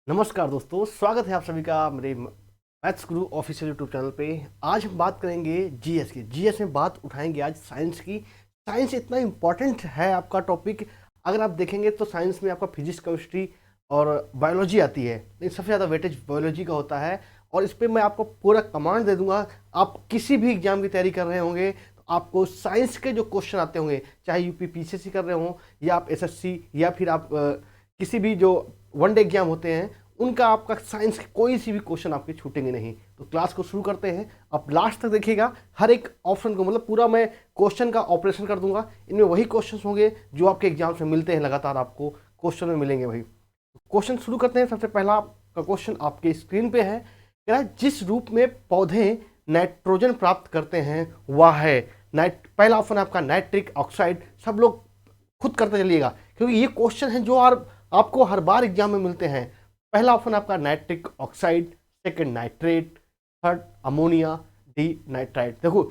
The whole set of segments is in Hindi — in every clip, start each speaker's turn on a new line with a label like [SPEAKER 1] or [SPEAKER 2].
[SPEAKER 1] नमस्कार दोस्तों, स्वागत है आप सभी का मेरे मैथ्स गुरु ऑफिशियल यूट्यूब चैनल पे। आज हम बात करेंगे जीएस की। जीएस में बात उठाएंगे आज साइंस की। साइंस इतना इम्पोर्टेंट है आपका टॉपिक। अगर आप देखेंगे तो साइंस में आपका फिजिक्स, केमिस्ट्री और बायोलॉजी आती है, लेकिन सबसे ज़्यादा वेटेज बायोलॉजी का होता है। और इस पर मैं आपको पूरा कमांड दे दूंगा। आप किसी भी एग्जाम की तैयारी कर रहे होंगे तो आपको साइंस के जो क्वेश्चन आते होंगे, चाहे यूपी पीसीएससी कर रहे हो या आप एसएससी या फिर आप किसी भी जो वनडे एग्जाम होते हैं, उनका आपका साइंस के कोई सी भी क्वेश्चन आपके छूटेंगे नहीं। तो क्लास को शुरू करते हैं। आप लास्ट तक देखिएगा, हर एक ऑप्शन को, मतलब पूरा मैं क्वेश्चन का ऑपरेशन कर दूंगा। इनमें वही क्वेश्चन होंगे जो आपके एग्जाम्स में मिलते हैं, लगातार आपको क्वेश्चन में मिलेंगे भाई। क्वेश्चन शुरू करते हैं। सबसे पहला का क्वेश्चन आपके स्क्रीन पे है। कह रहा है जिस रूप में पौधे नाइट्रोजन प्राप्त करते हैं वह है नाइट। पहला ऑप्शन है आपका नाइट्रिक ऑक्साइड। सब लोग खुद करते चलिएगा क्योंकि ये क्वेश्चन है जो आपको हर बार एग्जाम में मिलते हैं। पहला ऑप्शन आपका nitric oxide, second nitrate, third ammonia, D nitrite. देखो,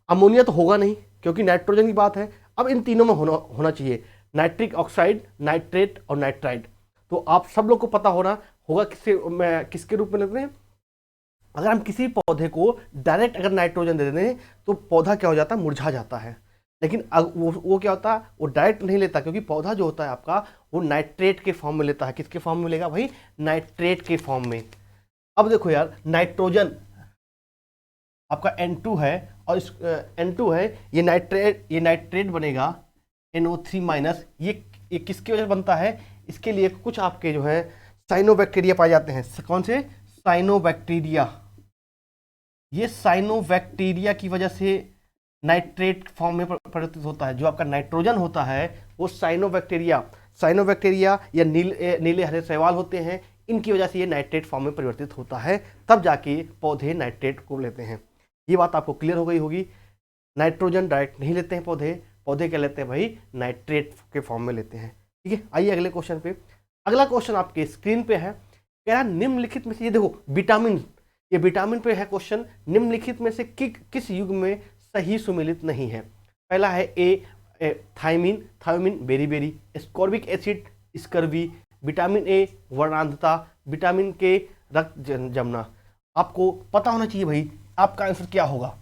[SPEAKER 1] अमोनिया तो होगा नहीं क्योंकि नाइट्रोजन की बात है। अब इन तीनों में होना चाहिए नाइट्रिक ऑक्साइड, नाइट्रेट और नाइट्राइट। तो आप सब लोग को पता होना होगा किसके रूप में लेते हैं। अगर हम किसी पौधे को डायरेक्ट अगर नाइट्रोजन दे देते हैं तो पौधा क्या हो जाता है, मुरझा जाता है। लेकिन वो क्या होता है, वो डायरेक्ट नहीं लेता क्योंकि पौधा जो होता है आपका वो नाइट्रेट के फॉर्म में लेता है। किसके फॉर्म में लेगा भाई? नाइट्रेट के फॉर्म में। अब देखो यार, नाइट्रोजन आपका N2 है और इस N2 है, ये नाइट्रेट बनेगा NO3 माइनस। ये किसकी वजह से बनता है? इसके लिए कुछ आपके जो है साइनोबैक्टीरिया पाए जाते हैं। कौन से? साइनोबैक्टीरिया। ये साइनोबैक्टीरिया की वजह से नाइट्रेट फॉर्म में परिवर्तित होता है। जो आपका नाइट्रोजन होता है वो साइनोबैक्टीरिया या नीले हरे शैवाल होते हैं, इनकी वजह से ये नाइट्रेट फॉर्म में परिवर्तित होता है। तब जाके पौधे नाइट्रेट को लेते हैं। ये बात आपको क्लियर हो गई होगी। नाइट्रोजन डायरेक्ट नहीं लेते हैं पौधे। पौधे क्या लेते हैं भाई? नाइट्रेट के फॉर्म में लेते हैं। ठीक है, आइए अगले क्वेश्चन पे। अगला क्वेश्चन आपके स्क्रीन पे है। कह रहा निम्नलिखित में से, ये देखो विटामिन, ये विटामिन पे है क्वेश्चन। निम्नलिखित में से किस युग में सही सुमेलित नहीं है? पहला है A thiamine, thiamine beriberi, ascorbic acid scurvy, vitamin A वर्णांधता, विटामिन के रक्त जमना। आपको पता होना चाहिए भाई आपका आंसर क्या होगा।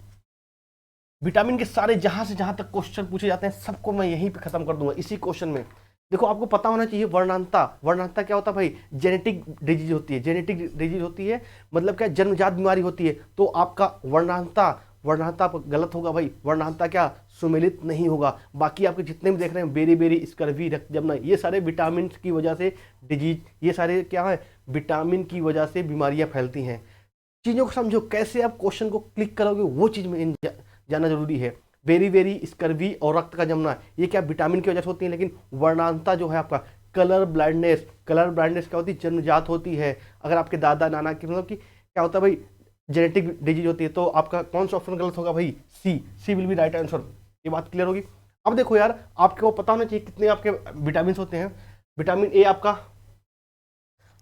[SPEAKER 1] विटामिन के सारे जहां से जहां तक क्वेश्चन पूछे जाते हैं सबको मैं यहीं पे खत्म कर दूंगा इसी क्वेश्चन में। देखो, आपको पता होना चाहिए वर्णांता। वर्णांता क्या होता है भाई? जेनेटिक डिजीज होती है। जेनेटिक डिजीज होती है मतलब क्या? जन्मजात बीमारी होती है। तो आपका वर्णांता, वर्णांता गलत होगा भाई। वर्णांता क्या? सुमेलित नहीं होगा। बाकी आपके जितने भी देख रहे हैं बेरी बेरी, स्कर्वी, रक्त जमना, ये सारे विटामिन की वजह से डिजीज, ये सारे क्या है? विटामिन की वजह से बीमारियां फैलती हैं। चीज़ों को समझो, कैसे आप क्वेश्चन को क्लिक करोगे वो चीज़ में जानना जरूरी है। बेरी बेरी, स्कर्वी और रक्त का जमना, ये क्या विटामिन की वजह से होती है। लेकिन वर्णांता जो है आपका कलर ब्लाइंडनेस, कलर ब्लाइंडनेस क्या होती है? जन्मजात होती है। अगर आपके दादा नाना की, मतलब कि क्या होता है भाई, जेनेटिक डिजीज होती है। तो आपका कौन सा ऑप्शन गलत होगा भाई? सी विल बी राइट आंसर। ये बात क्लियर होगी। अब देखो यार, आपको पता होना चाहिए कितने आपके विटामिन होते हैं। विटामिन ए आपका,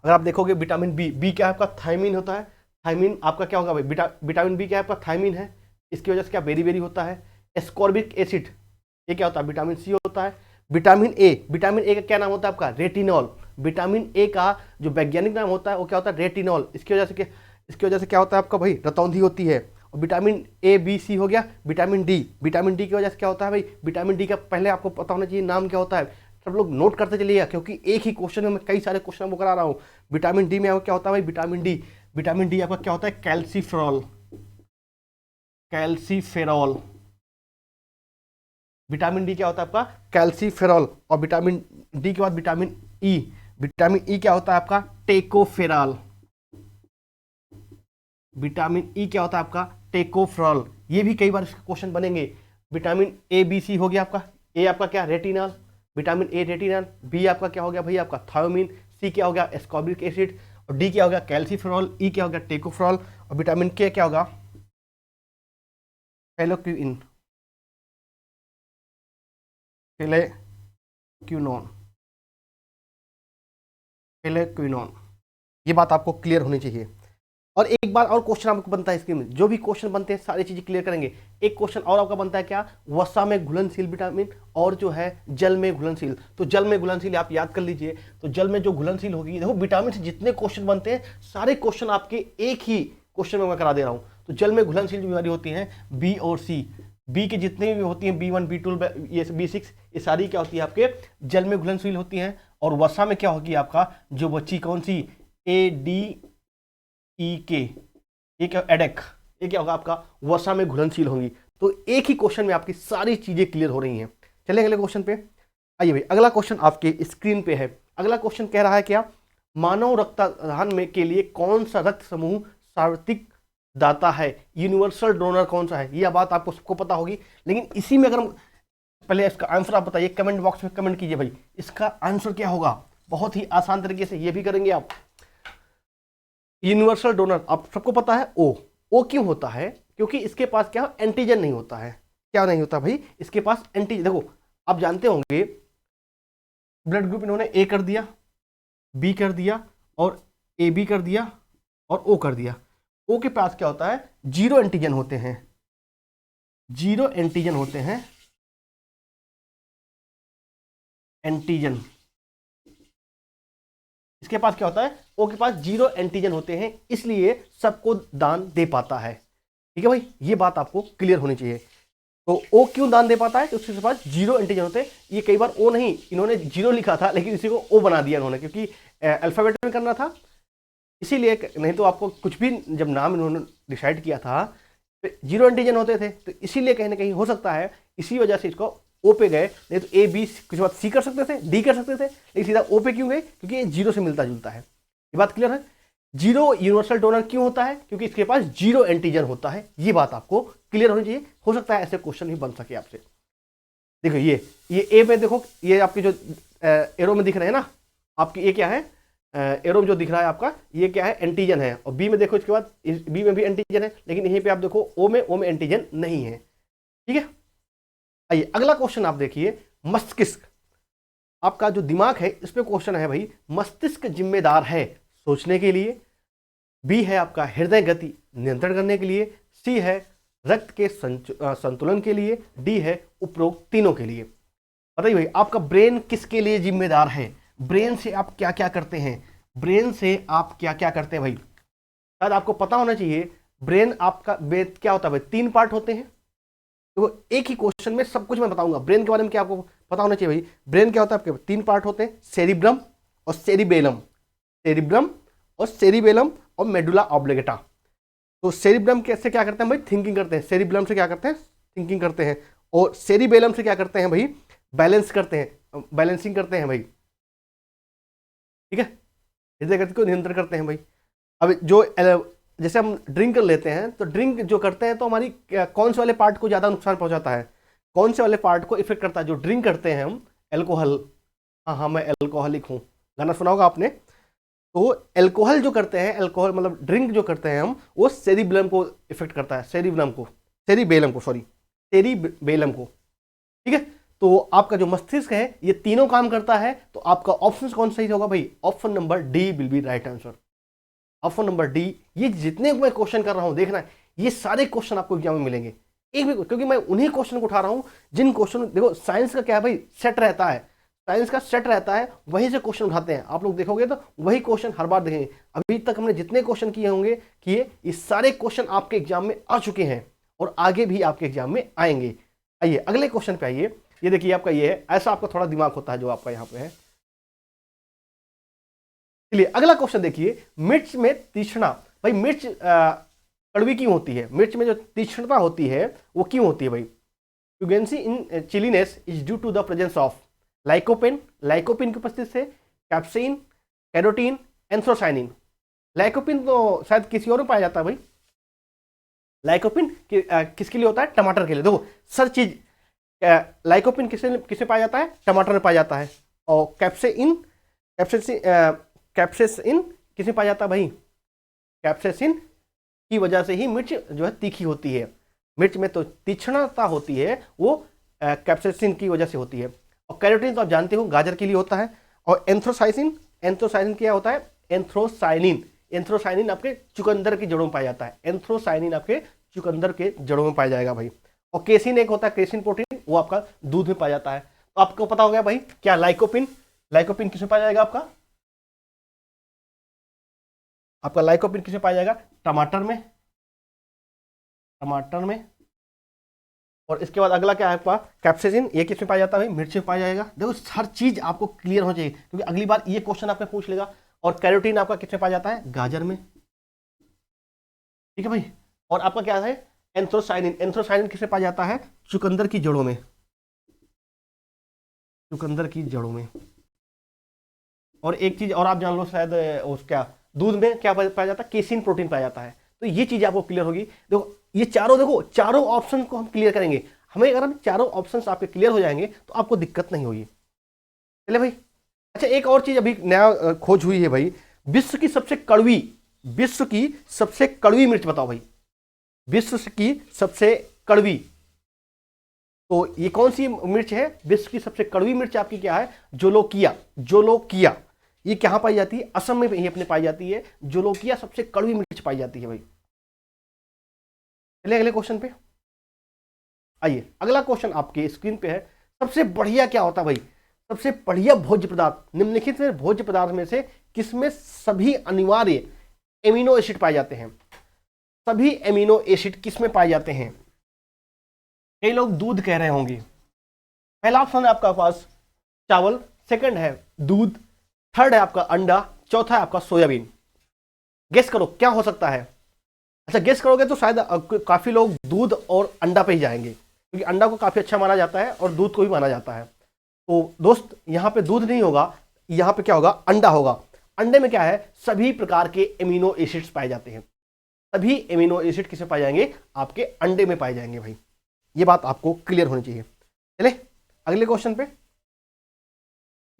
[SPEAKER 1] अगर आप देखोगे विटामिन बी, बी क्या है आपका? थायमिन होता है। थायमिन आपका क्या होगा भाई? विटामिन बी क्या है आपका? थायमिन है। इसकी वजह से क्या बेरी बेरी होता है। एस्कॉर्बिक एसिड, ये क्या होता है? विटामिन सी होता है। विटामिन ए, विटामिन ए का क्या नाम होता है आपका? रेटिनॉल। विटामिन ए का जो वैज्ञानिक नाम होता है वो क्या होता है? रेटिनॉल। इसकी वजह से क्या होता है आपका भाई? रतौंधी होती है। और विटामिन ए बी सी हो गया। विटामिन डी, विटामिन डी की वजह से क्या होता है भाई? विटामिन डी का पहले आपको पता होना चाहिए नाम क्या होता है। सब लोग नोट करते चलिएगा क्योंकि एक ही क्वेश्चन में मैं कई सारे क्वेश्चन वो करा रहा हूँ। विटामिन डी में आपको क्या होता है भाई? विटामिन डी, विटामिन डी आपका क्या होता है? Calciferol, calciferol. विटामिन डी क्या होता है आपका? कैल्सीफेरॉल। और विटामिन डी के बाद विटामिन ई, विटामिन ई क्या होता है आपका? टेकोफेरॉल। विटामिन ई क्या होता है आपका? टेकोफेरॉल। ये भी कई बार इसके क्वेश्चन बनेंगे। विटामिन ए बी सी हो गया आपका। ए आपका क्या? Retinol, vitamin A retinol. B आपका क्या हो गया भाई? आपका थायोमिन। सी क्या हो गया? Ascorbic acid. और डी क्या हो गया? कैल्सीफेरॉल। ई क्या हो गया? टेकोफेरॉल। और विटामिन के क्या होगा? फेलोक्विन, फेलेक्विनोन, फेलेक्विनोन। ये बात आपको क्लियर होनी चाहिए। और एक बार और क्वेश्चन आपको बनता है इसके में, जो भी क्वेश्चन बनते हैं सारी चीजें क्लियर करेंगे। एक क्वेश्चन और आपका बनता है क्या, वसा में घुलनशील विटामिन और जो है जल में घुलनशील। तो जल में घुलनशील आप याद कर लीजिए, तो जल में जो घुलनशील होगी, देखो विटामिन से जितने क्वेश्चन बनते हैं सारे क्वेश्चन आपके एक ही क्वेश्चन में मैं करा दे रहा हूं। तो जल में घुलनशील जो बीमारी होती है बी और सी, बी के जितने भी होती हैं B1 B2 ये B6, ये सारी क्या होती है आपके जल में घुलनशील होती हैं। और वसा में क्या होगी आपका जो बच्ची कौन सी ADEK, ये क्या एडेक, ये क्या होगा आपका वसा में घुलनशील होंगी। तो एक ही क्वेश्चन में आपकी सारी चीजें क्लियर हो रही हैं। चलिए अगले क्वेश्चन पे आइए भाई। अगला क्वेश्चन आपके स्क्रीन पे है। अगला क्वेश्चन कह रहा है क्या, मानव रक्तदान में के लिए कौन सा रक्त समूह सार्वत्रिक दाता है, यूनिवर्सल डोनर कौन सा है। यह बात आपको सबको पता होगी, लेकिन इसी में अगर हम पहले इसका आंसर आप बताइए, कमेंट बॉक्स में कमेंट कीजिए भाई इसका आंसर क्या होगा। बहुत ही आसान तरीके से ये भी करेंगे आप। यूनिवर्सल डोनर आप सबको पता है ओ क्यों होता है, क्योंकि इसके पास क्या एंटीजन नहीं होता है। क्या नहीं होता भाई, इसके पास एंटीजन। देखो आप जानते होंगे ब्लड ग्रुप इन्होंने ए कर दिया, बी कर दिया और ए बी कर दिया और ओ कर दिया। ओ के पास क्या होता है, जीरो एंटीजन होते हैं, जीरो एंटीजन होते हैं, एंटीजन। इसके पास क्या होता है, ओ के पास जीरो एंटीजन होते हैं, इसलिए सबको दान दे पाता है। ठीक है भाई, ये बात आपको क्लियर होनी चाहिए। तो ओ क्यों दान दे पाता है, तो उसके पास जीरो एंटीजन होते हैं। ये कई बार ओ नहीं, इन्होंने जीरो लिखा था लेकिन इसी को ओ बना दिया इन्होंने, क्योंकि अल्फाबेट में करना था इसीलिए। नहीं तो आपको कुछ भी जब नाम इन्होंने डिसाइड किया था तो जीरो एंटीजन होते थे, तो इसीलिए कहीं ना कहीं हो सकता है इसी वजह से इसको ओ पे गए। नहीं तो ए बी कुछ बात सी कर सकते थे, डी कर सकते थे, लेकिन सीधा ओ पे क्यों गए, क्योंकि ये जीरो से मिलता जुलता है। ये बात क्लियर है। जीरो यूनिवर्सल डोनर क्यों होता है, क्योंकि इसके पास जीरो एंटीजन होता है। ये बात आपको क्लियर होनी चाहिए। हो सकता है ऐसे क्वेश्चन भी बन सके आपसे। देखो ये ए में देखो, ये आपके जो एरो में दिख रहे हैं ना आपकी, ये क्या है एरो में जो दिख रहा है आपका, ये क्या है एंटीजन है। और बी में देखो, इसके बाद बी में भी एंटीजन है, लेकिन यहीं पे आप देखो ओ में एंटीजन नहीं है। ठीक है, आइए अगला क्वेश्चन आप देखिए। मस्तिष्क, आपका जो दिमाग है इस पे क्वेश्चन है भाई। मस्तिष्क जिम्मेदार है सोचने के लिए, बी है आपका हृदय गति नियंत्रण करने के लिए, सी है रक्त के संतुलन के लिए, डी है उपरोक्त तीनों के लिए। बताइए भाई आपका ब्रेन किसके लिए जिम्मेदार है, ब्रेन से आप क्या क्या करते हैं, ब्रेन से आप क्या क्या करते हैं भाई। शायद आपको पता होना चाहिए ब्रेन आपका क्या होता है भाई, 3 पार्ट होते हैं। तो एक ही क्वेश्चन में सब कुछ मैं बताऊंगा ब्रेन के बारे में, क्या आपको पता होना चाहिए भाई। ब्रेन क्या होता है आपके 3 पार्ट होते हैं, सेरिब्रम और सेरिबेलम, सेरिब्रम और सेरिबेलम और मेडुला ऑब्लिगेटा। तो सेरिब्रम कैसे क्या करते हैं भाई, थिंकिंग करते हैं। सेरिब्रम से क्या करते हैं, थिंकिंग करते हैं। और सेरिबेलम से क्या करते हैं भाई, बैलेंस करते हैं, बैलेंसिंग करते हैं भाई। ठीक है, हृदय गति को नियंत्रण करते हैं भाई। अब जो जैसे हम ड्रिंक कर लेते हैं, तो ड्रिंक जो करते हैं तो हमारी कौन से वाले पार्ट को ज़्यादा नुकसान पहुंचाता है, कौन से वाले पार्ट को इफेक्ट करता है। जो ड्रिंक करते हैं हम एल्कोहल, हाँ मैं एल्कोहलिक हूँ, गाना सुना होगा आपने। तो एल्कोहल जो करते हैं, एल्कोहल मतलब ड्रिंक जो करते हैं हम, वो सेरिब्लम को इफेक्ट करता है, सेरिब्लम को, सेरिबेलम को, सॉरी सेरिबेलम को। ठीक है, तो आपका जो मस्तिष्क है ये तीनों काम करता है। तो आपका ऑप्शन कौन सही होगा भाई, option number D will be right answer. Option number D. ये जितने मैं क्वेश्चन कर रहा हूं देखना, ये सारे क्वेश्चन आपको एग्जाम में मिलेंगे एक भी, क्योंकि मैं उन्हीं क्वेश्चन को उठा रहा हूं जिन क्वेश्चन, देखो साइंस का क्या है भाई, सेट रहता है, साइंस का सेट रहता है, वहीं से क्वेश्चन उठाते हैं। आप लोग देखोगे तो वही क्वेश्चन हर बार देखेंगे। अभी तक हमने जितने क्वेश्चन किए होंगे किए, ये सारे क्वेश्चन आपके एग्जाम में आ चुके हैं और आगे भी आपके एग्जाम में आएंगे। आइए अगले क्वेश्चन पे आइए। ये देखिए आपका ये है, ऐसा आपका थोड़ा दिमाग होता है जो आपका यहाँ पे है। चलिए अगला क्वेश्चन देखिए। मिर्च में तीक्ष्णता, भाई मिर्च कड़वी क्यों होती है, मिर्च में जो तीक्ष्णता होती है वो क्यों होती है भाई। Pungency in chilliness is due to the presence of lycopene, lycopene की उपस्थिति से, कैप्सेइन, कैरोटीन, एंथ्रोसाइनिन। लाइकोपिन तो शायद किसी और में पाया जाता है भाई। लाइकोपिन किसके लिए होता है, टमाटर के लिए। देखो सर चीज, लाइकोपिन किसे पाया जाता है, टमाटर में पाया जाता है। और कैप्सेइन किसे पाया जाता है भाई, कैप्सेसिन की वजह से ही मिर्च जो है तीखी होती है। मिर्च में तो तीक्ष्णता होती है वो कैप्सेसिन की वजह से होती है। और कैरोटीन तो आप जानते हो गाजर के लिए होता है। और एंथ्रोसाइनिन क्या होता है, एंथ्रोसाइनिन एंथ्रोसाइनिन आपके चुकंदर की जड़ों में पाया जाता है, एंथ्रोसाइनिन आपके चुकंदर के जड़ों में पाया जाएगा भाई। और केसिन एक होता है, केसिन प्रोटीन, वो आपका दूध में पाया जाता है। तो आपको पता हो गया भाई क्या लाइकोपिन, लाइकोपिन किसमें पाया जाएगा आपका, आपका लाइकोपिन किसमें पाया जाएगा, टमाटर में, टमाटर में। और इसके बाद अगला क्या है आपका कैप्सिसिन, ये किसमें पाया जाता है भाई, मिर्च में पाया जाएगा। देखो हर चीज आपको क्लियर होना चाहिए क्योंकि अगली बार ये क्वेश्चन आपने पूछ लेगा। और कैरोटीन आपका किसमें पाया जाता है, गाजर में, ठीक है भाई। और आपका क्या है एंथ्रोसाइनिन, एंथ्रोसाइनिन किसमें पाया जाता है, चुकंदर की जड़ों में, चुकंदर की जड़ों में। और एक चीज और आप जान लो शायद, उस क्या दूध में क्या पाया जाता है, केसिन प्रोटीन पाया जाता है। तो ये चीज आपको क्लियर होगी। देखो ये चारों, देखो चारों ऑप्शन को हम क्लियर करेंगे, हमें अगर हम चारों ऑप्शंस आपके क्लियर हो जाएंगे तो आपको दिक्कत नहीं होगी। चले भाई। अच्छा एक और चीज अभी नया खोज हुई है भाई, विश्व की सबसे कड़वी, विश्व की सबसे कड़वी मिर्च बताओ भाई, विश्व की सबसे कड़वी, तो ये कौन सी मिर्च है, विश्व की सबसे कड़वी मिर्च आपकी क्या है, जोलोकिया, जोलोकिया। ये कहां पाई जाती है, असम में ही अपने पाई जाती है, जोलोकिया सबसे कड़वी मिर्च पाई जाती है भाई। चलिए अगले क्वेश्चन पे आइए। अगला क्वेश्चन आपके स्क्रीन पे है, सबसे बढ़िया क्या होता है भाई, सबसे बढ़िया भोज्य पदार्थ निम्नलिखित में भोज्य पदार्थ में से किसमें सभी अनिवार्य एमिनो एसिड पाए जाते हैं, सभी एमिनो एसिड किसमें पाए जाते हैं। कई लोग दूध कह रहे होंगे, पहला ऑप्शन है आपका पास चावल, सेकंड है दूध, थर्ड है आपका अंडा, चौथा है आपका सोयाबीन। गेस करो क्या हो सकता है। अच्छा गेस करोगे तो शायद काफी लोग दूध और अंडा पे ही जाएंगे क्योंकि अंडा को काफी अच्छा माना जाता है और दूध को भी माना जाता है। तो दोस्त यहाँ पे दूध नहीं होगा, यहाँ पे क्या होगा, अंडा होगा। अंडे में क्या है, सभी प्रकार के एमिनो एसिड्स पाए जाते हैं, सभी एमिनो एसिड किसे पाए जाएंगे, आपके अंडे में पाए जाएंगे भाई। ये बात आपको क्लियर होनी चाहिए। चले अगले क्वेश्चन पे,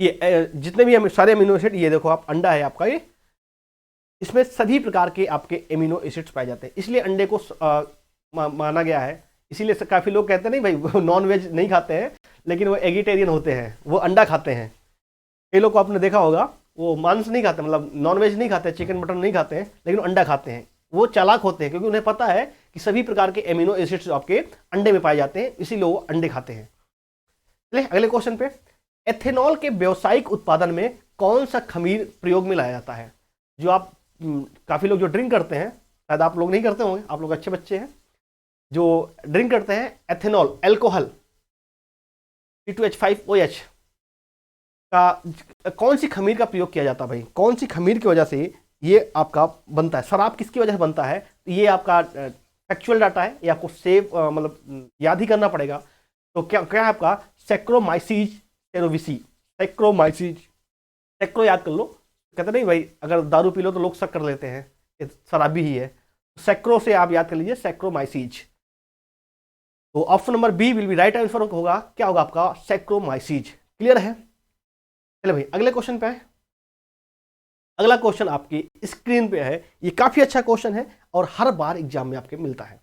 [SPEAKER 1] ये जितने भी सारे एमिनो एसिड, ये देखो आप अंडा है आपका, ये इसमें सभी प्रकार के आपके एमिनो एसिड्स पाए जाते हैं, इसलिए अंडे को माना गया है। इसीलिए काफी लोग कहते हैं नहीं भाई नॉन वेज नहीं खाते हैं लेकिन वो एगिटेरियन होते हैं, वो अंडा खाते हैं। कई लोग को आपने देखा होगा वो मांस नहीं खाते, मतलब नॉन वेज नहीं खाते, चिकन मटन नहीं खाते हैं, लेकिन अंडा खाते हैं। वो चालाक होते हैं क्योंकि उन्हें पता है कि सभी प्रकार के एमिनो एसिड्स आपके अंडे में पाए जाते हैं, इसीलिए वो अंडे खाते हैं। चलिए अगले क्वेश्चन पे, एथेनॉल के व्यावसायिक उत्पादन में कौन सा खमीर प्रयोग में लाया जाता है। जो आप काफी लोग जो ड्रिंक करते हैं, शायद आप लोग नहीं करते होंगे, आप लोग अच्छे बच्चे हैं, जो ड्रिंक करते हैं एथेनॉल, एल्कोहल C2H5OH का कौन सी खमीर का प्रयोग किया जाता है भाई, कौन सी खमीर की वजह से ये आपका बनता है। शराब किसकी वजह से बनता है, ये आपका फैक्चुअल डाटा है, ये आपको सेव मतलब याद ही करना पड़ेगा। तो क्या क्या है आपका सैक्रोमाइसीज सेरोविसी, सैक्रोमाइसीज, सैक्रो याद कर लो, कहते नहीं भाई अगर दारू पी लो तो लोग शक कर लेते हैं ये शराबी ही है, सैक्रो से आप याद कर लीजिए सैक्रोमाइसीज। तो option number B will be right answer होगा, क्या होगा आपका सैक्रोमाइसीज। क्लियर है। चलो भाई अगले क्वेश्चन पे है। अगला क्वेश्चन आपकी स्क्रीन पे है, ये काफी अच्छा क्वेश्चन है और हर बार एग्जाम में आपके मिलता है।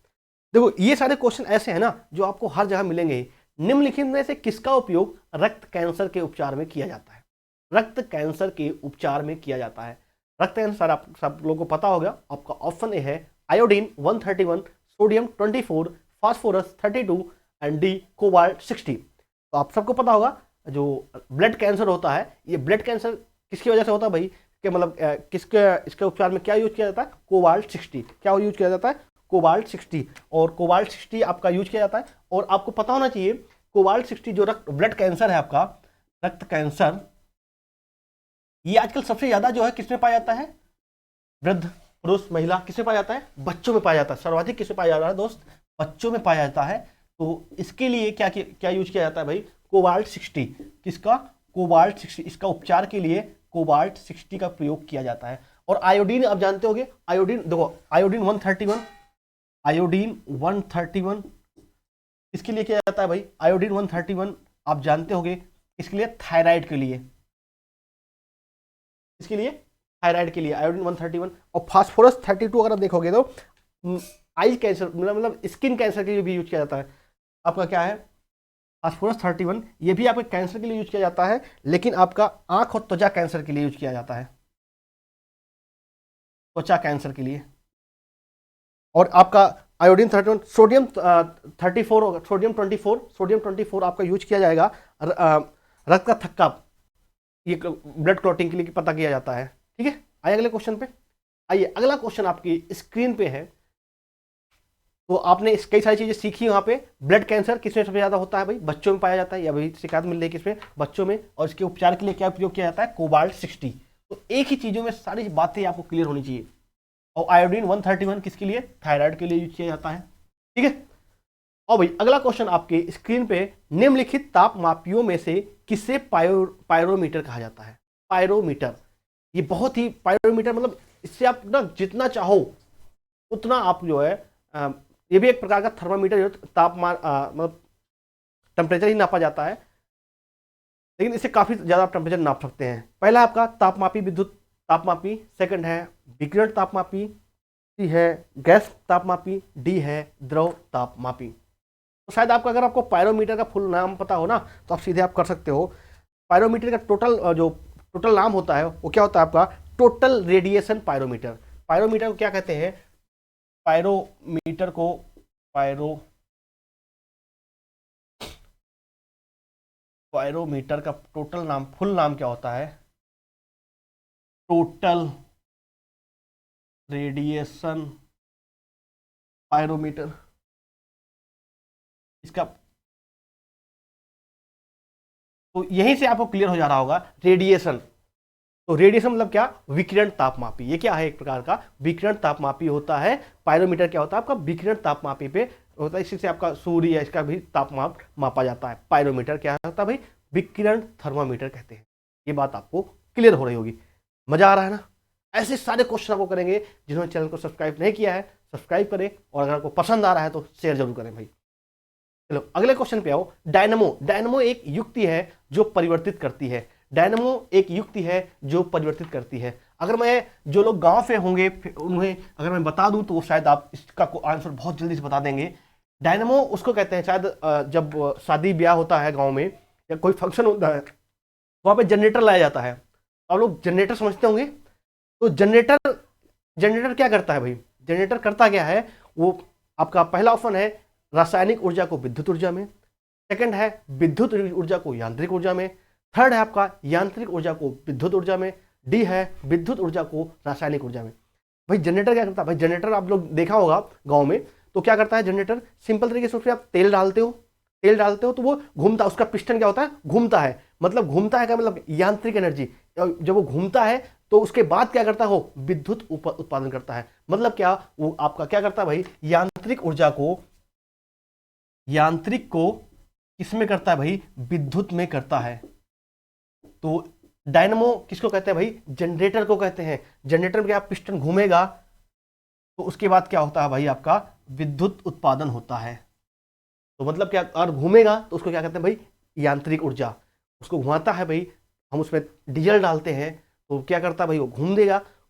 [SPEAKER 1] देखो ये सारे क्वेश्चन ऐसे हैं ना जो आपको हर जगह मिलेंगे। निम्नलिखित में से किसका उपयोग रक्त कैंसर के उपचार में किया जाता है, रक्त कैंसर के उपचार में किया जाता है। रक्त कैंसर आप सब लोगों को पता होगा, आपका ऑप्शन ए है iodine 131, sodium 24, phosphorus 32 and D cobalt 60। तो आप सबको पता होगा जो ब्लड कैंसर होता है, ये ब्लड कैंसर किसकी वजह से होता है भाई, कि मतलब किसके इसके उपचार में क्या यूज किया जाता है, कोबाल्ट 60। क्या यूज किया जाता है, कोबाल्ट 60। और कोबाल्ट 60 आपका यूज किया जाता है। और आपको पता होना चाहिए कोबाल्ट 60 जो रक्त ब्लड कैंसर है आपका, रक्त कैंसर, ये आजकल सबसे ज्यादा जो है किसमें पाया जाता है, वृद्ध, पुरुष, महिला, किसमें पाया जाता है, बच्चों में पाया जाता है। सर्वाधिक किसमें पाया जाता है दोस्त, बच्चों में पाया जाता है। तो इसके लिए क्या क्या यूज किया जाता है भाई, कोबाल्ट 60। किसका, कोबाल्ट 60, इसका उपचार के लिए कोबाल्ट 60 का प्रयोग किया जाता है। और आयोडीन आप जानते होंगे, आयोडीन देखो आयोडीन 131, आयोडीन 131 इसके लिए किया जाता है भाई, आयोडीन 131 आप जानते होंगे इसके लिए थायराइड के लिए, इसके लिए थायराइड के लिए आयोडीन 131। और फास्फोरस 32 अगर आप देखोगे तो आई कैंसर मतलब स्किन कैंसर के लिए भी यूज किया जाता है। आपका क्या है फास्फोरस 31, ये भी आपके कैंसर के लिए यूज किया जाता है, लेकिन आपका आंख और त्वचा कैंसर के लिए यूज किया जाता है। त्वचा कैंसर के लिए। और आपका आयोडीन 31, सोडियम 34 होगा, सोडियम 24 आपका यूज किया जाएगा रक्त का थक्का, ये ब्लड क्लॉटिंग के लिए पता किया जाता है। ठीक है, आइए अगले क्वेश्चन पे। आइए अगला क्वेश्चन आपकी स्क्रीन पे है। तो आपने कई सारी चीजें सीखी वहां पे। ब्लड कैंसर किसमें सबसे ज्यादा होता है भाई? बच्चों में पाया जाता है, या भाई शिकायत मिल रही है किसमें? बच्चों में। और इसके उपचार के लिए क्या उपयोग किया जाता है? कोबाल्ट 60। तो एक ही चीजों में सारी बातें आपको क्लियर होनी चाहिए। और आयोडीन 131 किसके लिए? थायराइड के लिए यूज किया जाता है। ठीक है, और भाई अगला क्वेश्चन आपके स्क्रीन पे, निम्नलिखित तापमापियों में से किसे पायरोमीटर कहा जाता है? पायरोमीटर, ये बहुत ही, पायरोमीटर मतलब इससे आप ना जितना चाहो उतना आप जो है ये भी एक प्रकार का थर्मामीटर, तापमान मतलब टेम्परेचर ही नापा जाता है, लेकिन इससे काफी ज्यादा आप टेम्परेचर नाप सकते हैं। पहला आपका तापमापी, विद्युत तापमापी। सेकंड है विकिरण तापमापी। सी है गैस तापमापी। डी है द्रव तापमापी। तो शायद आपका, अगर आपको पायरोमीटर का फुल नाम पता हो ना, तो आप सीधे आप कर सकते हो। पायरोमीटर का टोटल नाम होता है वो क्या होता है आपका? Total radiation pyrometer. पायरोमीटर को क्या कहते हैं? पायरोमीटर का टोटल नाम, फुल नाम क्या होता है? Total radiation pyrometer. इसका तो यहीं से आपको क्लियर हो जा रहा होगा, रेडिएशन। तो रेडिएशन मतलब क्या? विकिरण तापमापी। ये क्या है? एक प्रकार का विकिरण तापमापी होता है। पायरोमीटर क्या होता है आपका? विकिरण तापमापी पे होता है। इसी से आपका सूर्य या इसका भी तापमान मापा जाता है। पायरोमीटर क्या होता है भाई? विकिरण थर्मामीटर कहते हैं। ये बात आपको क्लियर हो रही होगी। मजा आ रहा है ना? ऐसे सारे क्वेश्चन आपको करेंगे। जिन्होंने चैनल को सब्सक्राइब नहीं किया है, सब्सक्राइब करें, और अगर आपको पसंद आ रहा है तो शेयर जरूर करें भाई। चलो अगले क्वेश्चन पे आओ। डायनमो एक युक्ति है जो परिवर्तित करती है। डायनमो एक युक्ति है जो परिवर्तित करती है। अगर मैं, जो लोग गांव से होंगे उन्हें अगर मैं बता दूं तो शायद आप इसका आंसर बहुत जल्दी से बता देंगे। डायनमो उसको कहते हैं, शायद जब शादी ब्याह होता है गांव में या कोई फंक्शन होता है, वहां पे जनरेटर लाया जाता है। आप लोग जनरेटर समझते होंगे। तो जनरेटर क्या करता है भाई? जनरेटर करता क्या है? वो आपका पहला ऑप्शन है रासायनिक ऊर्जा को विद्युत ऊर्जा में। सेकंड है विद्युत ऊर्जा को यांत्रिक ऊर्जा में। थर्ड है आपका यांत्रिक ऊर्जा को विद्युत ऊर्जा में। डी है विद्युत ऊर्जा को रासायनिक ऊर्जा में। भाई जनरेटर क्या करता है? भाई जनरेटर आप लोग देखा होगा गांव में, तो क्या करता है जनरेटर? सिंपल तरीके से उसमें आप तेल डालते हो तो वो घूमता है। उसका पिस्टन क्या होता है? घूमता है। मतलब घूमता है क्या मतलब? यांत्रिक एनर्जी। जब वो घूमता है तो उसके बाद क्या करता है? वो विद्युत उत्पादन करता है। मतलब क्या? वो आपका क्या करता है भाई? यांत्रिक को किसमें करता है भाई? विद्युत में करता है। तो डायनमो किसको कहते हैं भाई? जनरेटर को कहते हैं। जनरेटर में क्या? पिस्टन घूमेगा तो उसके बाद क्या होता है भाई? आपका विद्युत उत्पादन होता है। तो मतलब क्या? और घूमेगा तो उसको क्या कहते हैं भाई? यांत्रिक ऊर्जा। उसको घुमाता है भाई, हम उसमें डीजल डालते हैं तो क्या करता है भाई? वो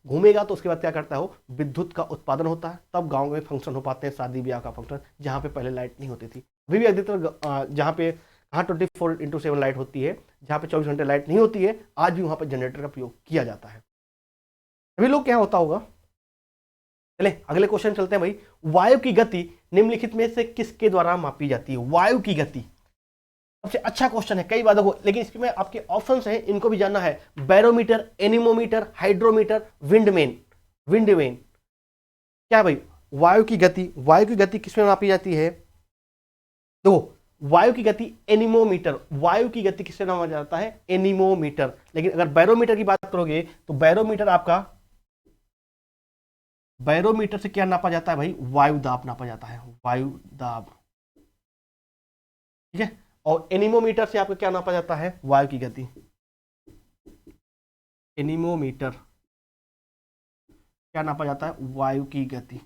[SPEAKER 1] घूमेगा तो उसके बाद क्या करता है? वो विद्युत का उत्पादन होता है। तब गांव में फंक्शन हो पाते हैं, शादी ब्याह का फंक्शन, जहां पे पहले लाइट नहीं होती थी। अभी भी अधिकतर जहाँ पे 24/7 लाइट होती है, जहाँ पे 24 घंटे लाइट नहीं होती है, आज भी वहां पर जनरेटर का प्रयोग किया जाता है। अभी लोग क्या होता होगा। चले अगले क्वेश्चन चलते हैं भाई। वायु की गति निम्नलिखित में से किसके द्वारा मापी जाती है? वायु की गति सबसे अच्छा क्वेश्चन है, कई बातों को, लेकिन इसमें आपके ऑप्शंस हैं, इनको भी जानना है। Barometer, anemometer, hydrometer, wind vane. क्या भाई? वायु की गति किसमें मापी जाती है? देखो, वायु की गति एनीमोमीटर। वायु की गति किससे नापा जाता है? एनीमोमीटर। लेकिन अगर बैरोमीटर की बात करोगे तो बैरोमीटर से क्या नापा जाता है भाई? वायु दाब नापा जाता है, वायु दाब। ठीक है, और एनीमोमीटर से आपको क्या नापा जाता है? वायु की गति। एनीमोमीटर क्या नापा जाता है? वायु की गति।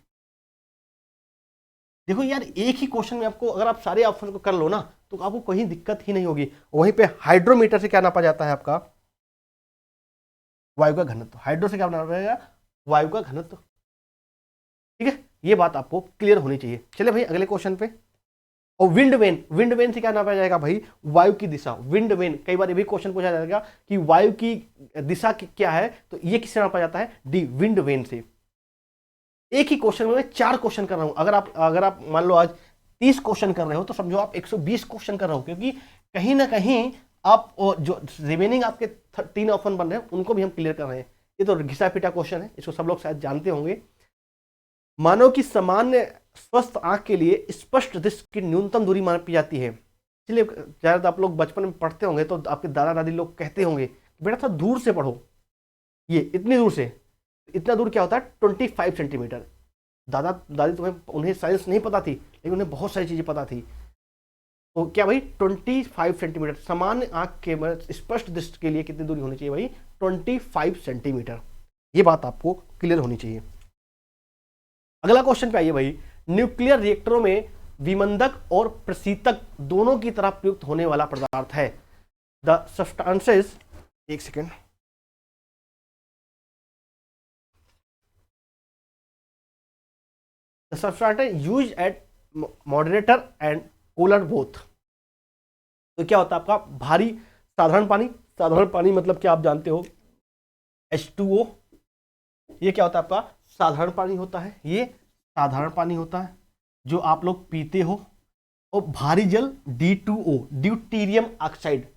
[SPEAKER 1] देखो यार, एक ही क्वेश्चन में आपको, अगर आप सारे ऑप्शन को कर लो ना, तो आपको कहीं दिक्कत ही नहीं होगी। वहीं पे हाइड्रोमीटर से क्या नापा जाता है आपका? वायु का घनत्व। हाइड्रो से क्या नापा जाएगा? वायु का घनत्व। ठीक है, ये बात आपको क्लियर होनी चाहिए। चले भाई अगले क्वेश्चन पे। और विंड वेन से क्या नापा जाएगा भाई? वायु की दिशा। विंड वेन, कई बार ये भी क्वेश्चन पूछा जाएगा कि वायु की दिशा क्या है, तो ये किससे नापा जाता है? डी, विंड वेन से। एक ही क्वेश्चन में मैं 4 क्वेश्चन कर रहा हूं। अगर आप मान लो आज 30 क्वेश्चन कर रहे हो तो समझो आप 120 क्वेश्चन कर रहे हो, क्योंकि कहीं ना कहीं आप जो रिमेनिंग आपके 3 ऑप्शन बन रहे हैं उनको भी हम क्लियर कर रहे हैं। ये तो घिसा पिटा क्वेश्चन है, इसको सब लोग शायद जानते होंगे। मानव की सामान्य स्वस्थ आंख के लिए स्पष्ट दृष्टि की न्यूनतम दूरी मापी जाती है। इसलिए शायद आप लोग बचपन में पढ़ते होंगे तो आपके दादा दादी लोग कहते होंगे बेटा थोड़ा दूर से पढ़ो, ये इतनी दूर से, इतना दूर क्या होता है 25 सेंटीमीटर। दादा दादी उन्हें साइंस नहीं पता थी लेकिन उन्हें बहुत सारी चीजें पता थी। तो क्या भाई 25 सेंटीमीटर सामान्य आंख के स्पष्ट दृष्टि के लिए कितनी दूरी होनी चाहिए भाई 25 सेंटीमीटर। ये बात आपको क्लियर होनी चाहिए। अगला क्वेश्चन पे आइए भाई, न्यूक्लियर रिएक्टरों में विमंदक और प्रशीतक दोनों की तरह प्रयुक्त होने वाला पदार्थ है। द सब्सटेंसेस, एक second, the substance use at moderator and cooler both. तो क्या होता है आपका भारी साधारण पानी मतलब क्या आप जानते हो H2O। ये क्या होता है आपका साधारण पानी होता है, ये साधारण पानी होता है जो आप लोग पीते हो। और भारी जल D2O, ड्यूटीरियम ऑक्साइड,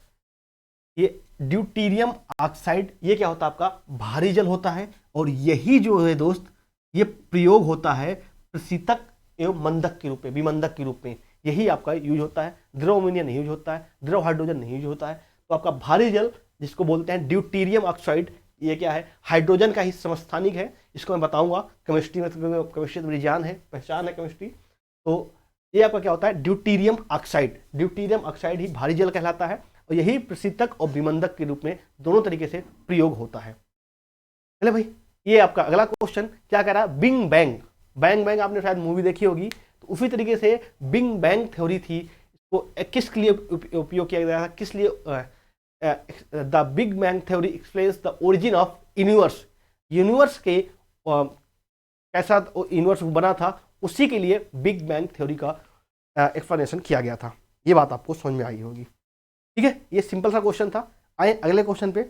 [SPEAKER 1] ये ड्यूटीरियम ऑक्साइड ये क्या होता है आपका भारी जल होता है। और यही जो है दोस्त ये प्रयोग होता है प्रशीतक एवं मंदक के रूप में, विमंदक के रूप में, यही आपका यूज होता है। द्रव अमोनिया नहीं यूज होता है, द्रव हाइड्रोजन नहीं यूज होता है। तो आपका भारी जल जिसको बोलते हैं ड्यूटीरियम ऑक्साइड, ये क्या है हाइड्रोजन का ही समस्थानिक है। इसको मैं बताऊंगा केमिस्ट्री में, केमिस्ट्री तो मेरी जान है, पहचान है केमिस्ट्री। तो ये आपका क्या होता है ड्यूटीरियम ऑक्साइड, ड्यूटीरियम ऑक्साइड ही भारी जल कहलाता है और यही प्रशीतक और विमंदक के रूप में दोनों तरीके से प्रयोग होता है। चले भाई, ये आपका अगला क्वेश्चन क्या कह रहा है, बिग बैंग। बैंग आपने शायद मूवी देखी होगी, तो उसी तरीके से बिग बैंग थ्योरी थी। इसको किसके लिए उपयोग किया गया था, किस लिए, the big bang theory explains the origin of universe. Universe के कैसा यूनिवर्स बना था उसी के लिए बिग बैंग थ्योरी का एक्सप्लेनेशन किया गया था। ये बात आपको समझ में आई होगी, ठीक है। ये सिंपल सा क्वेश्चन था। आए अगले क्वेश्चन पे।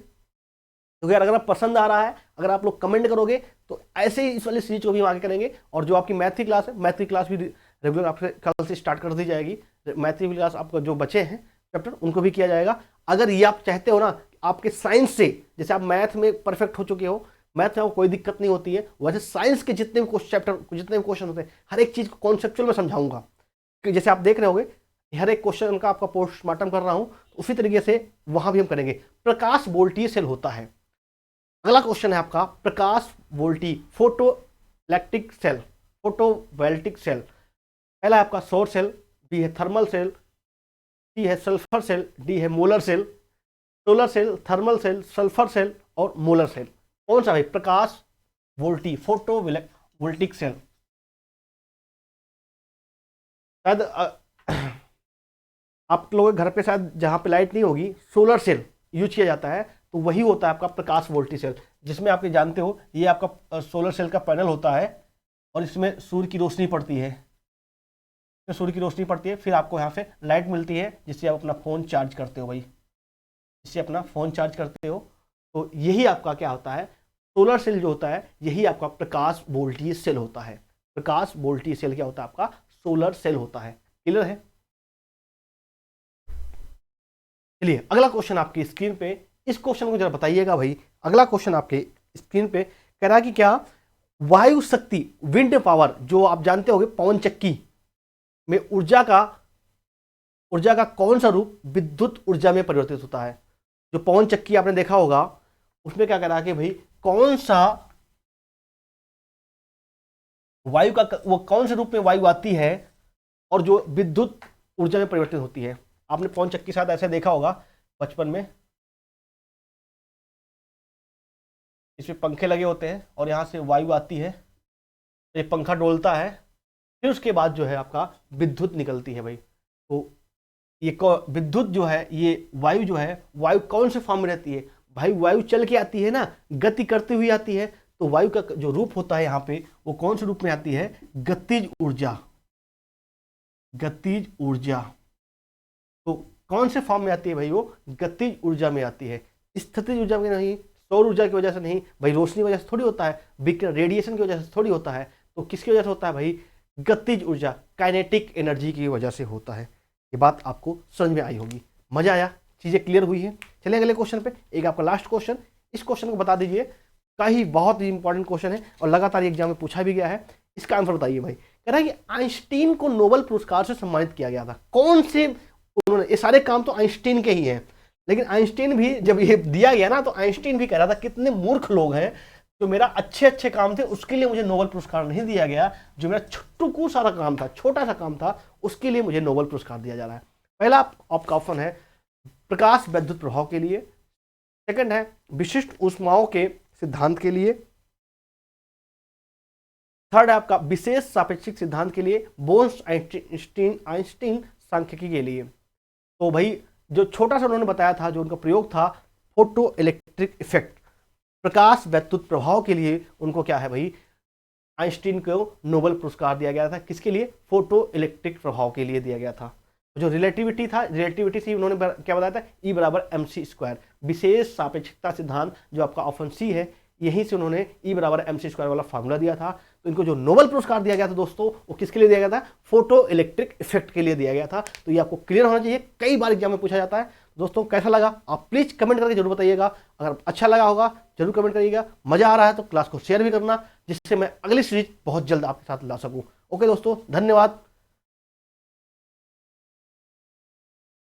[SPEAKER 1] तो अगर आप पसंद आ रहा है, अगर आप लोग कमेंट करोगे तो ऐसे ही इस वाली सीरीज को भी हम आगे करेंगे। और जो आपकी मैथ की क्लास है, मैथ की क्लास भी रेगुलर आपसे कल से स्टार्ट कर दी जाएगी। मैथ की क्लास आपको जो बचे हैं चैप्टर उनको भी किया जाएगा। अगर ये आप चाहते हो ना आपके साइंस से, जैसे आप मैथ में परफेक्ट हो चुके हो, मैथ में आपको कोई दिक्कत नहीं होती है, वैसे साइंस के जितने भी चैप्टर, जितने भी क्वेश्चन होते हैं, हर एक चीज को कॉन्सेप्चुअल में समझाऊंगा। जैसे आप देख रहे होंगे हर एक क्वेश्चन का आपका पोस्टमार्टम कर रहा हूं, तो उसी तरीके से वहां भी हम करेंगे। प्रकाश वोल्टीय सेल होता है। अगला क्वेश्चन है आपका प्रकाश वोल्टी फोटोइलेक्ट्रिक सेल, फोटोवोल्टिक सेल। पहला है आपका सौर सेल, बी है थर्मल सेल, सी है सल्फर सेल, डी है molar cell. Solar cell, thermal cell, sulphur cell और मोलर सेल। कौन सा भाई प्रकाश वोल्टी फोटोवोल्टिक सेल। शायद आप लोगों के घर पे शायद जहां पे लाइट नहीं होगी सोलर सेल यूज किया जाता है, तो वही होता है आपका प्रकाश वोल्टी सेल, जिसमें आपके जानते हो ये आपका सोलर सेल का पैनल होता है और इसमें सूर्य की रोशनी पड़ती है, सूर्य की रोशनी पड़ती है, फिर आपको यहाँ से लाइट मिलती है जिससे आप अपना फ़ोन चार्ज करते हो भाई, जिससे अपना फ़ोन चार्ज करते हो। तो यही आपका क्या होता है सोलर सेल जो होता है, यही आपका प्रकाश वोल्टीय सेल होता है। प्रकाश वोल्टीय सेल क्या होता है आपका सोलर सेल होता है। क्लियर है। चलिए अगला क्वेश्चन आपकी स्क्रीन पे, इस क्वेश्चन को जरा बताइएगा भाई। अगला क्वेश्चन आपके स्क्रीन पे कह रहा है कि क्या वायु शक्ति विंड पावर, जो आप जानते होंगे पवन चक्की में ऊर्जा का कौन सा रूप विद्युत ऊर्जा में परिवर्तित होता है। जो पवन चक्की आपने देखा होगा उसमें क्या कह रहा है कि भाई कौन सा वायु का वो कौन से रूप में वायु आती है और जो विद्युत ऊर्जा में परिवर्तित होती है। आपने पवन चक्की साथ ऐसे देखा होगा बचपन में, इसमें पंखे लगे होते हैं और यहाँ से वायु आती है, ये पंखा डोलता है, फिर उसके बाद जो है आपका विद्युत निकलती है भाई। तो ये विद्युत जो है, ये वायु जो है, वायु कौन से फॉर्म में रहती है भाई, वायु चल के आती है ना, गति करते हुए आती है। तो वायु का जो रूप होता है यहाँ पे वो कौन से रूप में आती है, गतिज ऊर्जा, गतिज ऊर्जा। तो कौन से फॉर्म में आती है भाई, वो गतिज ऊर्जा में आती है, स्थितिज ऊर्जा में नहीं, सौर ऊर्जा की वजह से नहीं भाई, रोशनी की वजह से थोड़ी होता है, रेडिएशन की वजह से थोड़ी होता है। तो किसकी वजह से होता है भाई? गतिज ऊर्जा, काइनेटिक एनर्जी की वजह से होता है। ये बात आपको समझ में आई होगी, मजा आया, चीजें क्लियर हुई है। चलिए अगले क्वेश्चन पे, एक आपका लास्ट क्वेश्चन, इस क्वेश्चन को बता दीजिए, कई बहुत ही इंपॉर्टेंट क्वेश्चन है और लगातार एग्जाम में पूछा भी गया है। इसका आंसर बताइए भाई। कह रहा है कि आइंस्टीन को नोबेल पुरस्कार से सम्मानित किया गया था, कौन से? उन्होंने, ये सारे काम तो आइंस्टीन के ही हैं, लेकिन आइंस्टीन भी जब ये दिया गया ना, तो आइंस्टीन भी कह रहा था कितने मूर्ख लोग हैं, जो मेरा अच्छे अच्छे काम थे उसके लिए मुझे नोबेल पुरस्कार नहीं दिया गया, जो मेरा छुट्टू सारा काम था, छोटा सा काम था, उसके लिए मुझे नोबेल पुरस्कार दिया जा रहा है। पहला आपका ऑप्शन है प्रकाश वैद्युत प्रभाव के लिए, सेकंड है विशिष्ट ऊष्माओं के सिद्धांत के लिए, थर्ड है आपका विशेष सापेक्षिक सिद्धांत के लिए, बोर्न आइंस्टीन सांख्यिकी के लिए। तो भाई जो छोटा सा उन्होंने बताया था, जो उनका प्रयोग था फोटो इलेक्ट्रिक इफेक्ट, प्रकाश वैद्युत प्रभाव के लिए उनको क्या है भाई, आइंस्टीन को नोबेल पुरस्कार दिया गया था। किसके लिए? फोटो इलेक्ट्रिक प्रभाव के लिए दिया गया था। जो रिलेटिविटी था, रिलेटिविटी से उन्होंने क्या बताया था, E बराबर mc², विशेष सापेक्षिकता सिद्धांत जो आपका ऑप्शन सी है, यहीं से उन्होंने E बराबर mc² वाला फार्मूला दिया था। तो इनको जो नोबेल पुरस्कार दिया गया था दोस्तों, वो किसके लिए दिया गया था? फोटो इलेक्ट्रिक इफेक्ट के लिए दिया गया था। तो ये आपको क्लियर होना चाहिए, कई बार एग्जाम में पूछा जाता है। दोस्तों कैसा लगा आप प्लीज कमेंट करके जरूर बताइएगा, अगर अच्छा लगा होगा जरूर कमेंट करिएगा, मजा आ रहा है तो क्लास को शेयर भी करना, जिससे मैं अगली सीरीज बहुत जल्द आपके साथ ला सकूं। ओके दोस्तों, धन्यवाद।